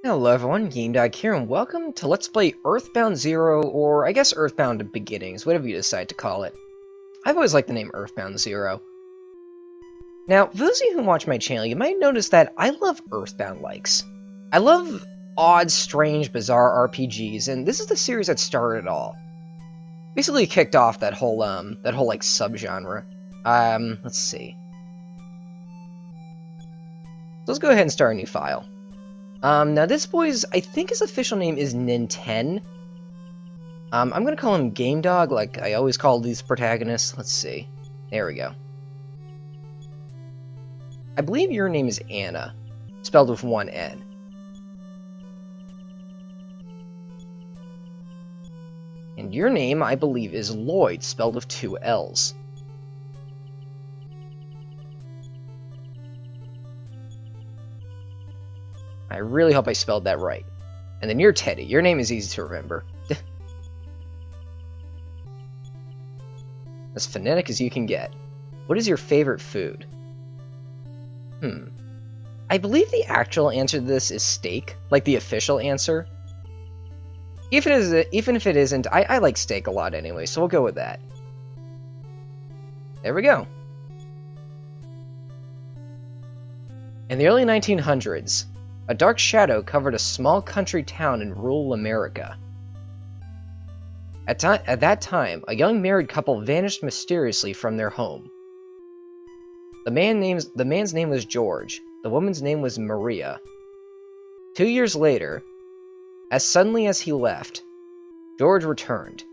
Hello everyone, GameDog here, and welcome to Let's Play Earthbound Zero, or I guess Earthbound Beginnings, whatever you decide to call it. I've always liked the name Earthbound Zero. Now, for those of you who watch my channel, you might notice that I love Earthbound-likes. I love odd, strange, bizarre RPGs, and this is the series that started it all. Basically kicked off that whole like, subgenre. Let's see. So let's go ahead and start a new file. Now this boy's, I think his official name is Ninten. I'm gonna call him GameDog, like I always call these protagonists. Let's see. There we go. I believe your name is Anna, spelled with one N. And your name, I believe, is Lloyd, spelled with two L's. I really hope I spelled that right. And then you're Teddy. Your name is easy to remember. As phonetic as you can get. What is your favorite food? I believe the actual answer to this is steak, like the official answer. Even if it isn't, I like steak a lot anyway, so we'll go with that. There we go. In the early 1900s, a dark shadow covered a small country town in rural America. At that time, a young married couple vanished mysteriously from their home. The man's name was George. The woman's name was Maria. 2 years later, as suddenly as he left, George returned.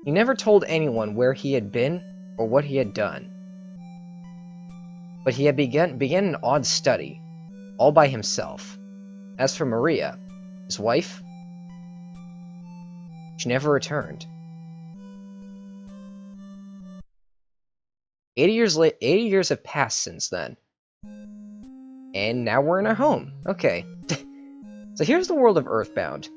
He never told anyone where he had been or what he had done. But he had began an odd study, all by himself. As for Maria, his wife, she never returned. 80 years have passed since then. And now we're in our home. Okay. So here's the world of Earthbound.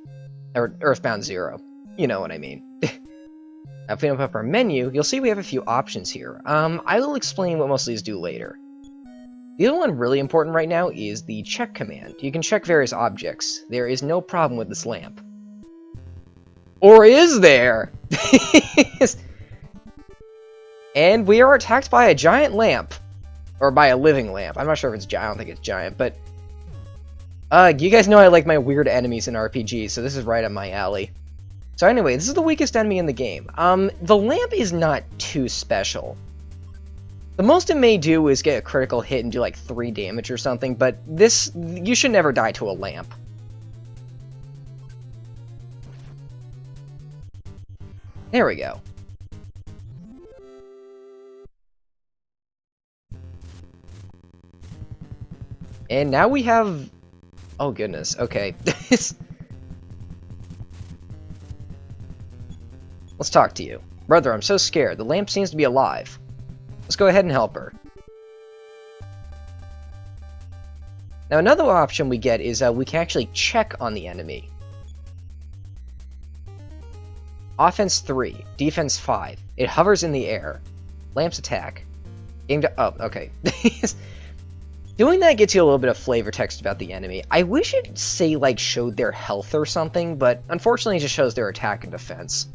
Or Earthbound Zero. You know what I mean. Now if we open up our menu, you'll see we have a few options here. I will explain what most of these do later. The other one really important right now is the check command. You can check various objects. There is no problem with this lamp. Or is there? And we are attacked by a giant lamp. Or by a living lamp. I'm not sure if it's giant. I don't think it's giant, but... you guys know I like my weird enemies in RPGs, so this is right up my alley. So anyway, this is the weakest enemy in the game. The lamp is not too special. The most it may do is get a critical hit and do like 3 damage or something, but this, you should never die to a lamp. There we go. And now we have... Oh goodness, okay. Let's talk to you. Brother, I'm so scared. The lamp seems to be alive. Let's go ahead and help her. Now another option we get is we can actually check on the enemy. Offense 3, defense 5. It hovers in the air. Lamp's attack. Oh, okay. Doing that gets you a little bit of flavor text about the enemy. I wish it, say, like, showed their health or something, but unfortunately it just shows their attack and defense.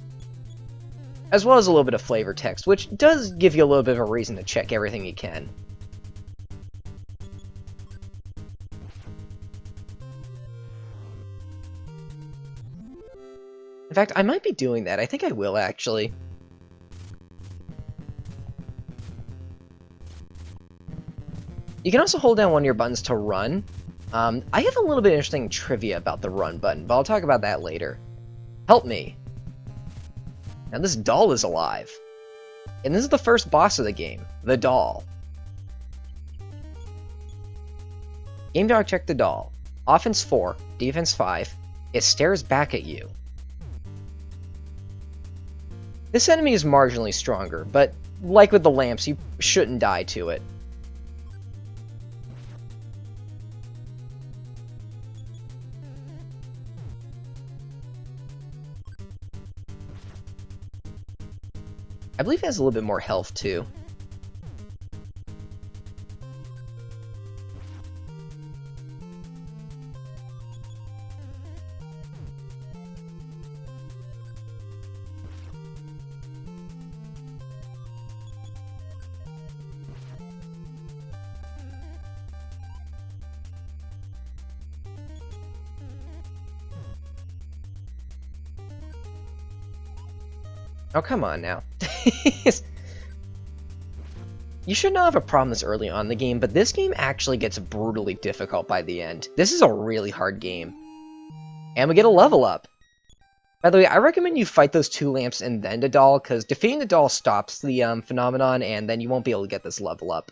As well as a little bit of flavor text, which does give you a little bit of a reason to check everything you can. In fact, I might be doing that. I think I will, actually. You can also hold down one of your buttons to run. I have a little bit of interesting trivia about the run button, but I'll talk about that later. Help me. Now this doll is alive. And this is the first boss of the game, the doll. GameDog check the doll. Offense 4, defense 5. It stares back at you. This enemy is marginally stronger, but like with the lamps, you shouldn't die to it. I believe it has a little bit more health, too. Oh, come on now. You should not have a problem this early on in the game, but this game actually gets brutally difficult by the end. This is a really hard game. And we get a level up. By the way, I recommend you fight those 2 lamps and then the doll, because defeating the doll stops the phenomenon, and then you won't be able to get this level up.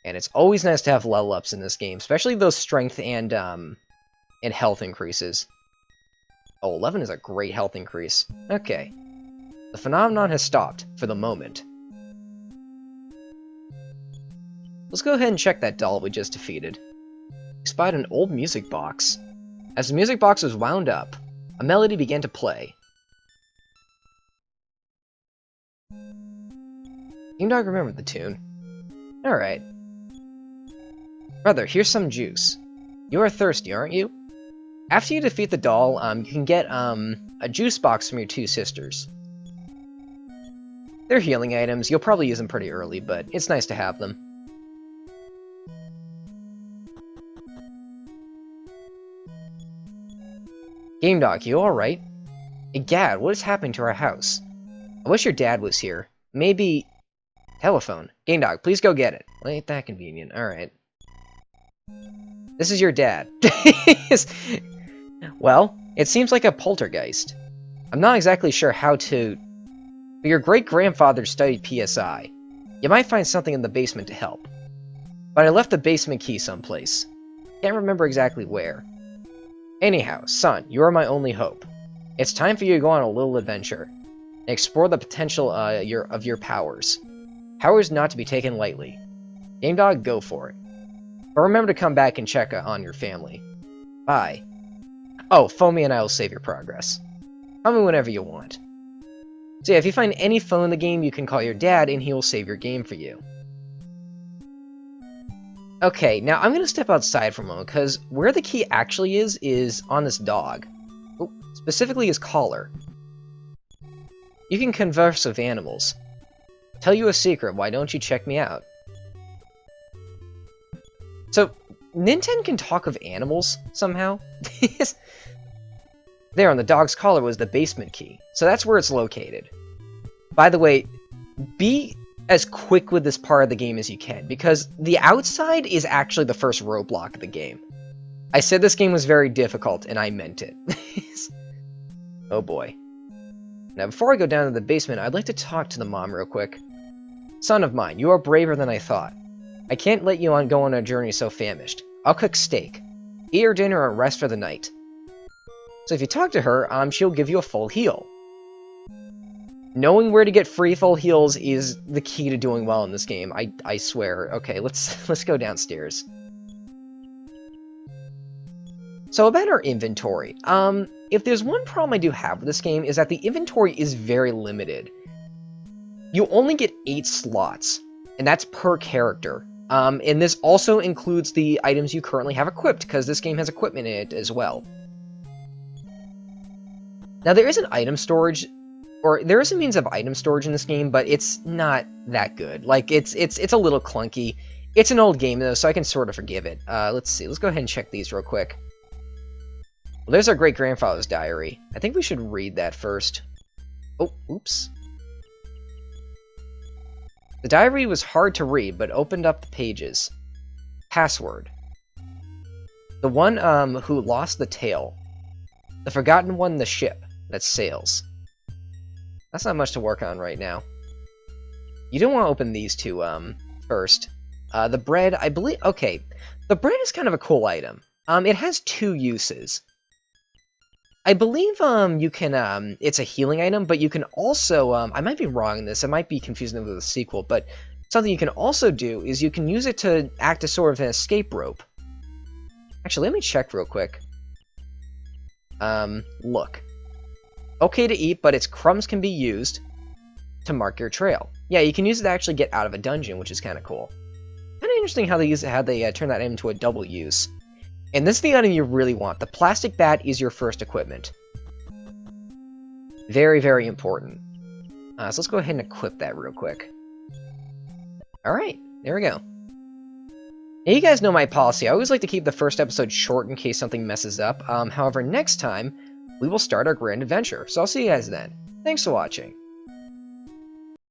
And it's always nice to have level ups in this game, especially those strength and health increases. Oh, 11 is a great health increase. Okay. The phenomenon has stopped, for the moment. Let's go ahead and check that doll we just defeated. We spied an old music box. As the music box was wound up, a melody began to play. Game Dog remembered the tune. Alright. Brother, here's some juice. You are thirsty, aren't you? After you defeat the doll, you can get a juice box from your 2 sisters. They're healing items. You'll probably use them pretty early, but it's nice to have them. Game Dog, you alright? Egad, what is happening to our house? I wish your dad was here. Maybe... Telephone. Game Dog, please go get it. Well, ain't that convenient. Alright. This is your dad. Well, it seems like a poltergeist. I'm not exactly sure how to... But your great-grandfather studied PSI. You might find something in the basement to help. But I left the basement key someplace. Can't remember exactly where. Anyhow, son, you are my only hope. It's time for you to go on a little adventure, and explore the potential of your powers. Powers not to be taken lightly. Game Dog, go for it. But remember to come back and check on your family. Bye. Oh, phone me and I will save your progress. Call me whenever you want. So yeah, if you find any phone in the game, you can call your dad and he will save your game for you. Okay, now I'm going to step outside for a moment, because where the key actually is on this dog. Oh, specifically his collar. You can converse with animals. Tell you a secret, why don't you check me out? So, Nintendo can talk of animals, somehow? There, on the dog's collar was the basement key, so that's where it's located. By the way, be as quick with this part of the game as you can, because the outside is actually the first roadblock of the game. I said this game was very difficult, and I meant it. Oh boy. Now, before I go down to the basement, I'd like to talk to the mom real quick. Son of mine, you are braver than I thought. I can't let you go on a journey so famished. I'll cook steak. Eat your dinner and rest for the night. So if you talk to her, she'll give you a full heal. Knowing where to get free full heals is the key to doing well in this game, I swear. Okay, let's go downstairs. So about our inventory. If there's one problem I do have with this game is that the inventory is very limited. You only get 8 slots, and that's per character. And this also includes the items you currently have equipped, because this game has equipment in it as well. Now there is an item storage, or there is a means of item storage in this game, but it's not that good. Like, it's a little clunky. It's an old game, though, so I can sort of forgive it. Let's see. Let's go ahead and check these real quick. Well, there's our great-grandfather's diary. I think we should read that first. Oh, oops. The diary was hard to read, but opened up the pages. Password. The one, who lost the tail. The forgotten one, the ship that sails. That's not much to work on right now. You don't want to open these two, first. The bread, I believe... Okay, the bread is kind of a cool item. It has 2 uses. I believe, you can, it's a healing item, but you can also, I might be wrong in this, I might be confusing it with a sequel, but something you can also do is you can use it to act as sort of an escape rope. Actually, let me check real quick. Look. Okay to eat, but its crumbs can be used to mark your trail. Yeah, you can use it to actually get out of a dungeon, which is kind of cool. Kind of interesting how they turn that into a double use. And this is the item you really want. The plastic bat is your first equipment. Very, very important. So let's go ahead and equip that real quick. Alright, there we go. Now, you guys know my policy. I always like to keep the first episode short in case something messes up. However, next time, we will start our grand adventure. So I'll see you guys then. Thanks for watching.